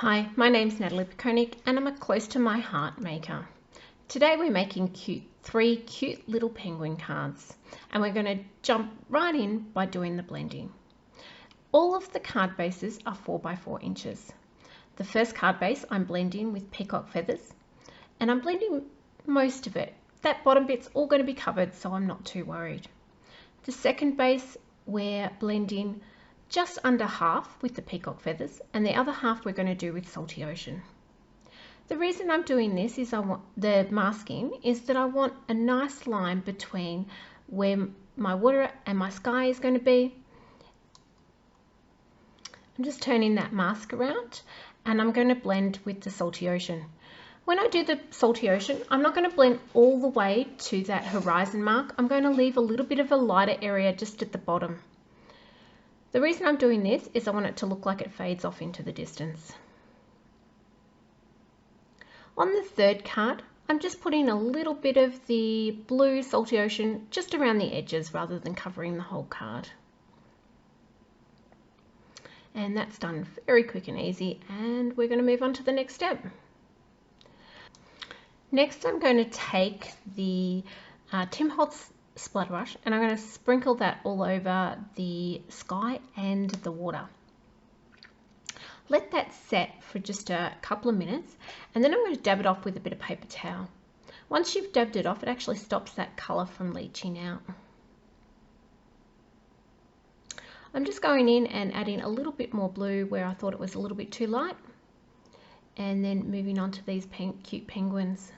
Hi, my name's Natalie Pikonik and I'm a close to my heart maker. Today we're making three cute little penguin cards and we're going to jump right in by doing the blending. All of the card bases are 4 by 4 inches. The first card base I'm blending with peacock feathers and I'm blending most of it. That bottom bit's all going to be covered, so I'm not too worried. The second base we're blending just under half with the peacock feathers, and the other half we're going to do with salty ocean. The reason I'm doing this is the masking is that I want a nice line between where my water and my sky is going to be. I'm just turning that mask around and I'm going to blend with the salty ocean. When I do the salty ocean, I'm not going to blend all the way to that horizon mark. I'm going to leave a little bit of a lighter area just at the bottom. The reason I'm doing this is I want it to look like it fades off into the distance. On the third card, I'm just putting a little bit of the blue salty ocean just around the edges rather than covering the whole card. And that's done very quick and easy, and we're going to move on to the next step. Next, I'm going to take the Tim Holtz splatter brush and I'm going to sprinkle that all over the sky and the water. Let that set for just a couple of minutes and then I'm going to dab it off with a bit of paper towel. Once you've dabbed it off, it actually stops that colour from leaching out. I'm just going in and adding a little bit more blue where I thought it was a little bit too light, and then moving on to these cute penguins.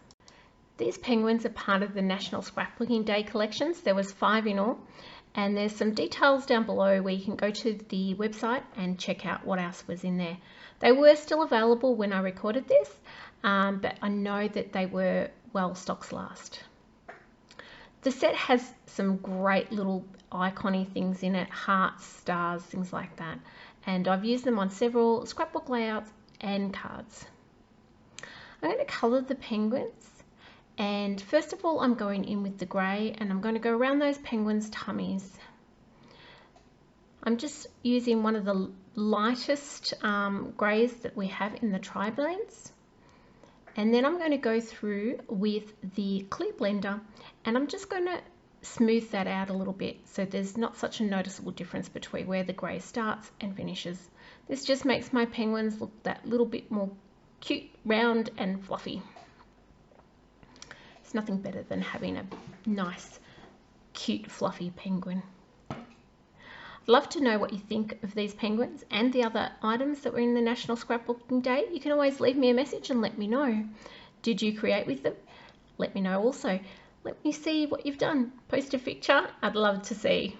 These penguins are part of the National Scrapbooking Day collections. There was 5 in all, and there's some details down below where you can go to the website and check out what else was in there. They were still available when I recorded this, but I know that they were well stocks last. The set has some great little icon-y things in it, hearts, stars, things like that, and I've used them on several scrapbook layouts and cards. I'm going to colour the penguins. And first of all, I'm going in with the grey and I'm going to go around those penguins' tummies. I'm just using one of the lightest greys that we have in the tri-blends. And then I'm going to go through with the clear blender and I'm just going to smooth that out a little bit so there's not such a noticeable difference between where the grey starts and finishes. This just makes my penguins look that little bit more cute, round and fluffy. It's nothing better than having a nice, cute, fluffy penguin. I'd love to know what you think of these penguins and the other items that were in the National Scrapbooking Day. You can always leave me a message and let me know. Did you create with them? Let me know also. Let me see what you've done. Post a picture. I'd love to see.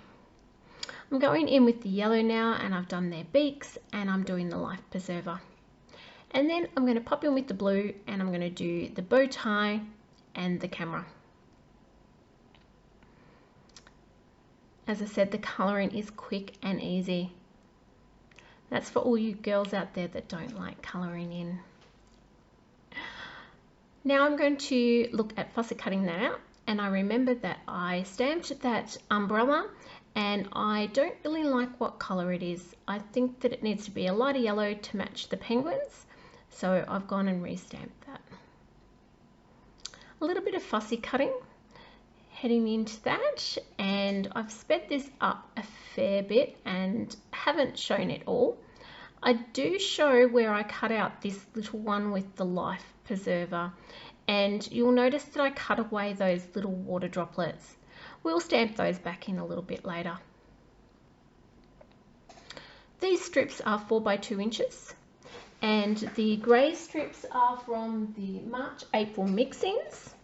I'm going in with the yellow now and I've done their beaks and I'm doing the life preserver. And then I'm going to pop in with the blue and I'm going to do the bow tie and the camera. As I said, the colouring is quick and easy. That's for all you girls out there that don't like colouring in. Now I'm going to look at Fussy Cutting that out, and I remembered that I stamped that umbrella and I don't really like what colour it is. I think that it needs to be a lighter yellow to match the penguins, so I've gone and re-stamped that. A little bit of fussy cutting heading into that, and I've sped this up a fair bit and haven't shown it all. I do show where I cut out this little one with the life preserver, and you'll notice that I cut away those little water droplets. We'll stamp those back in a little bit later. These strips are 4 by 2 inches. And the grey strips are from the March-April mix-ins,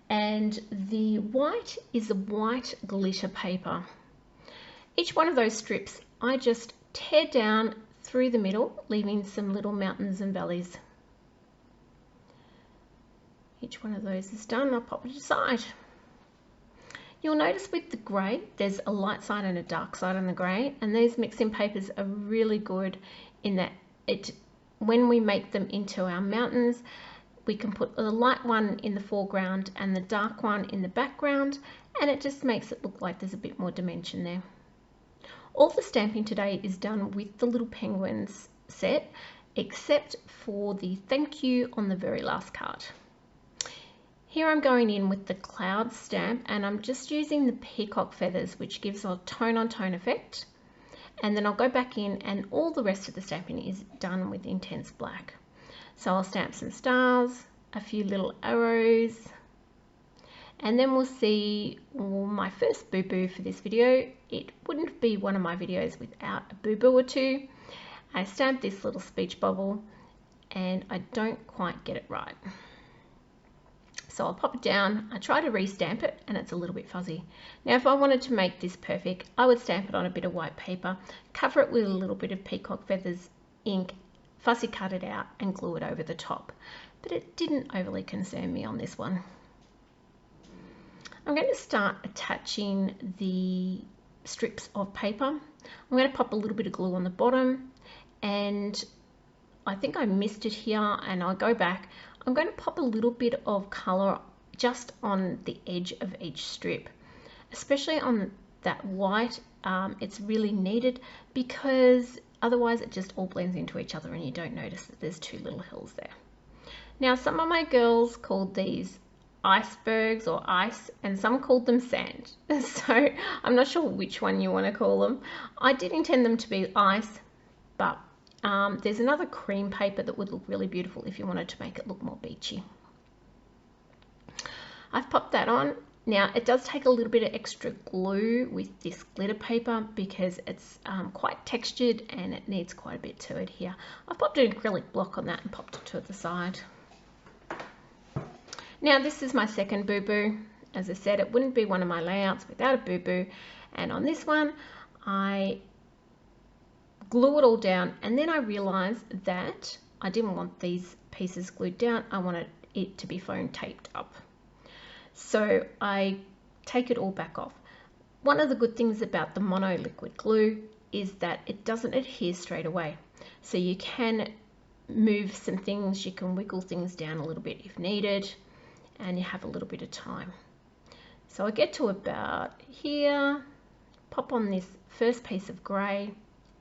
and the white is a white glitter paper. Each one of those strips I just tear down through the middle, leaving some little mountains and valleys. Each one of those is done, I'll pop it aside. You'll notice with the grey, there's a light side and a dark side on the grey, and these mix-in papers are really good in that when we make them into our mountains, we can put the light one in the foreground and the dark one in the background, and it just makes it look like there's a bit more dimension there. All the stamping today is done with the little penguins set, except for the thank you on the very last card. Here I'm going in with the cloud stamp, and I'm just using the peacock feathers, which gives a tone on tone effect. And then I'll go back in, and all the rest of the stamping is done with intense black. So I'll stamp some stars, a few little arrows, and then we'll see my first boo-boo for this video. It wouldn't be one of my videos without a boo-boo or two. I stamped this little speech bubble, and I don't quite get it right. So I'll pop it down. I try to re-stamp it, and it's a little bit fuzzy. Now, if I wanted to make this perfect, I would stamp it on a bit of white paper, cover it with a little bit of peacock feathers ink, fussy cut it out, and glue it over the top. But it didn't overly concern me on this one. I'm going to start attaching the strips of paper. I'm going to pop a little bit of glue on the bottom, and I think I missed it here, and I'll go back. I'm going to pop a little bit of colour just on the edge of each strip, especially on that white. It's really needed because otherwise it just all blends into each other and you don't notice that there's two little hills there. Now, some of my girls called these icebergs or ice, and some called them sand. So I'm not sure which one you want to call them. I did intend them to be ice, but there's another cream paper that would look really beautiful if you wanted to make it look more beachy. I've popped that on. Now, it does take a little bit of extra glue with this glitter paper because it's quite textured and it needs quite a bit to it here. I've popped an acrylic block on that and popped it to the side. Now, this is my second boo-boo. As I said, it wouldn't be one of my layouts without a boo-boo. And on this one, I glue it all down, and then I realized that I didn't want these pieces glued down. I wanted it to be foam taped up. So I take it all back off. One of the good things about the mono liquid glue is that it doesn't adhere straight away. So you can move some things, you can wiggle things down a little bit if needed, and you have a little bit of time. So I get to about here, pop on this first piece of grey,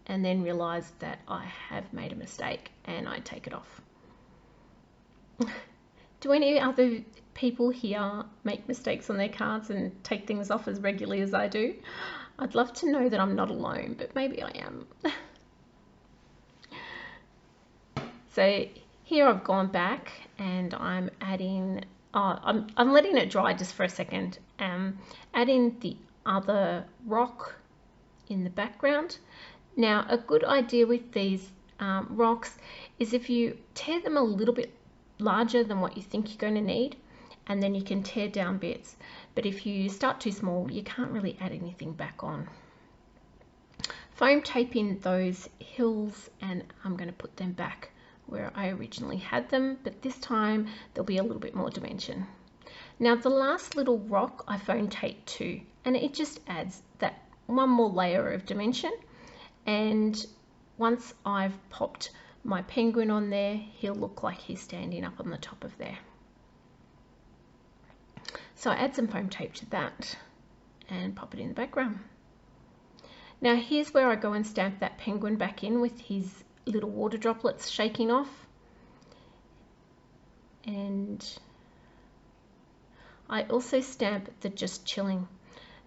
and then realize that I have made a mistake, and I take it off. Do any other people here make mistakes on their cards and take things off as regularly as I do? I'd love to know that I'm not alone, but maybe I am. So here I've gone back and I'm adding, I'm letting it dry just for a second, adding the other rock in the background. Now, a good idea with these rocks is if you tear them a little bit larger than what you think you're going to need, and then you can tear down bits. But if you start too small, you can't really add anything back on. Foam tape in those hills, and I'm going to put them back where I originally had them, but this time there'll be a little bit more dimension. Now, the last little rock I foam taped too, and it just adds that one more layer of dimension. And once I've popped my penguin on there, he'll look like he's standing up on the top of there. So I add some foam tape to that and pop it in the background. Now, here's where I go and stamp that penguin back in with his little water droplets shaking off. And I also stamp the just chilling.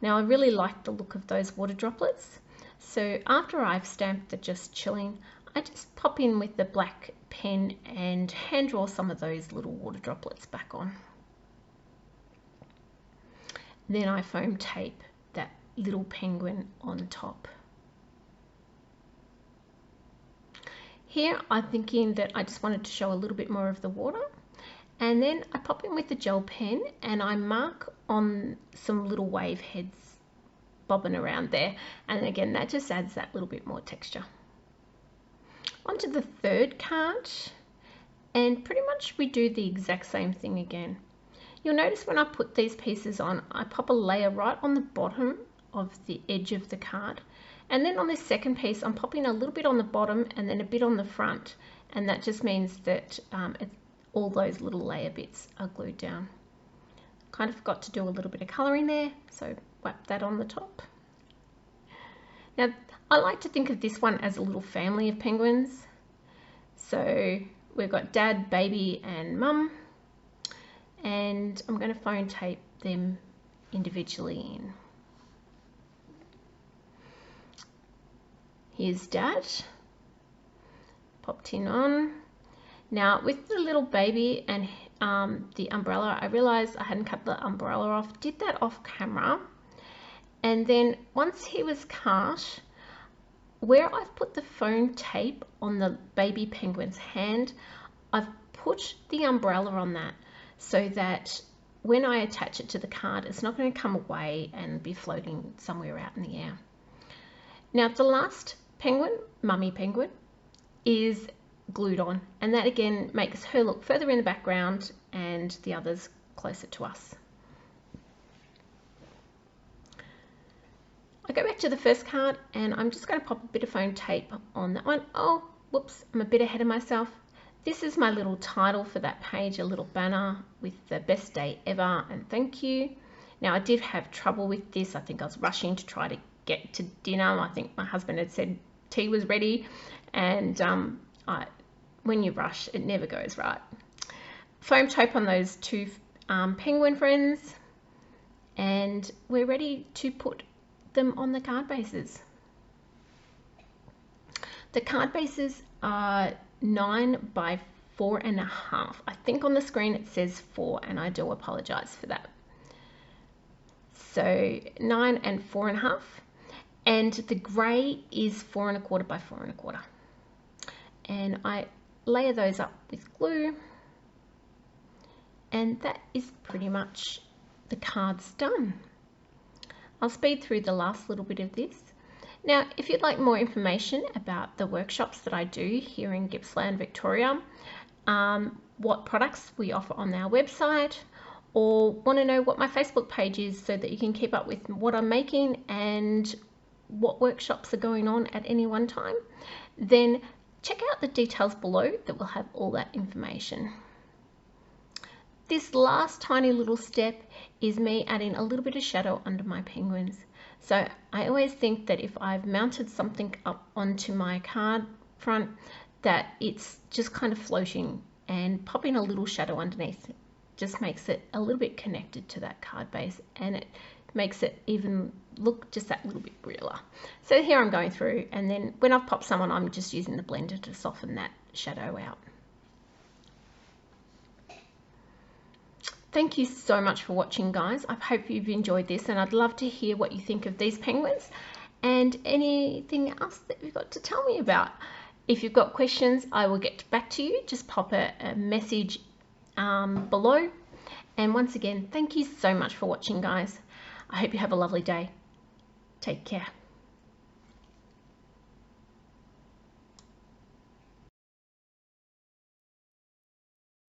Now, I really like the look of those water droplets. So after I've stamped the just chilling, I just pop in with the black pen and hand draw some of those little water droplets back on. Then I foam tape that little penguin on top. Here I'm thinking that I just wanted to show a little bit more of the water, and then I pop in with the gel pen and I mark on some little wave heads bobbing around there, and again that just adds that little bit more texture. Onto the third card, and pretty much we do the exact same thing again. You'll notice when I put these pieces on, I pop a layer right on the bottom of the edge of the card, and then on this second piece I'm popping a little bit on the bottom and then a bit on the front, and that just means that all those little layer bits are glued down. Kind of forgot to do a little bit of colouring there, so whap that on the top. Now, I like to think of this one as a little family of penguins. So we've got dad, baby and mum, and I'm going to phone tape them individually in. Here's dad, popped in on. Now with the little baby and the umbrella, I realized I hadn't cut the umbrella off, did that off camera. And then once he was cut, where I've put the foam tape on the baby penguin's hand, I've put the umbrella on that so that when I attach it to the card, it's not going to come away and be floating somewhere out in the air. Now the last penguin, mummy penguin, is glued on, and that again makes her look further in the background and the others closer to us. I go back to the first card and I'm just going to pop a bit of foam tape on that one. Oh, whoops, I'm a bit ahead of myself. This is my little title for that page, a little banner with the best day ever and thank you. Now I did have trouble with this. I think I was rushing to try to get to dinner. I think my husband had said tea was ready, and when you rush, it never goes right. Foam tape on those two penguin friends, and we're ready to put them on the card bases. The card bases are 9 by 4.5. I think on the screen it says 4, and I do apologize for that. So 9 and 4.5, and the grey is 4.25 by 4.25. And I layer those up with glue, and that is pretty much the cards done. I'll speed through the last little bit of this. Now, if you'd like more information about the workshops that I do here in Gippsland, Victoria, what products we offer on our website, or want to know what my Facebook page is so that you can keep up with what I'm making and what workshops are going on at any one time, then check out the details below that will have all that information. This last tiny little step is me adding a little bit of shadow under my penguins. So I always think that if I've mounted something up onto my card front, that it's just kind of floating, and popping a little shadow underneath just makes it a little bit connected to that card base, and it makes it even look just that little bit realer. So here I'm going through, and then when I've popped some on, I'm just using the blender to soften that shadow out. Thank you so much for watching, guys. I hope you've enjoyed this, and I'd love to hear what you think of these penguins and anything else that you've got to tell me about. If you've got questions, I will get back to you. Just pop a message below. And once again, thank you so much for watching, guys. I hope you have a lovely day. Take care.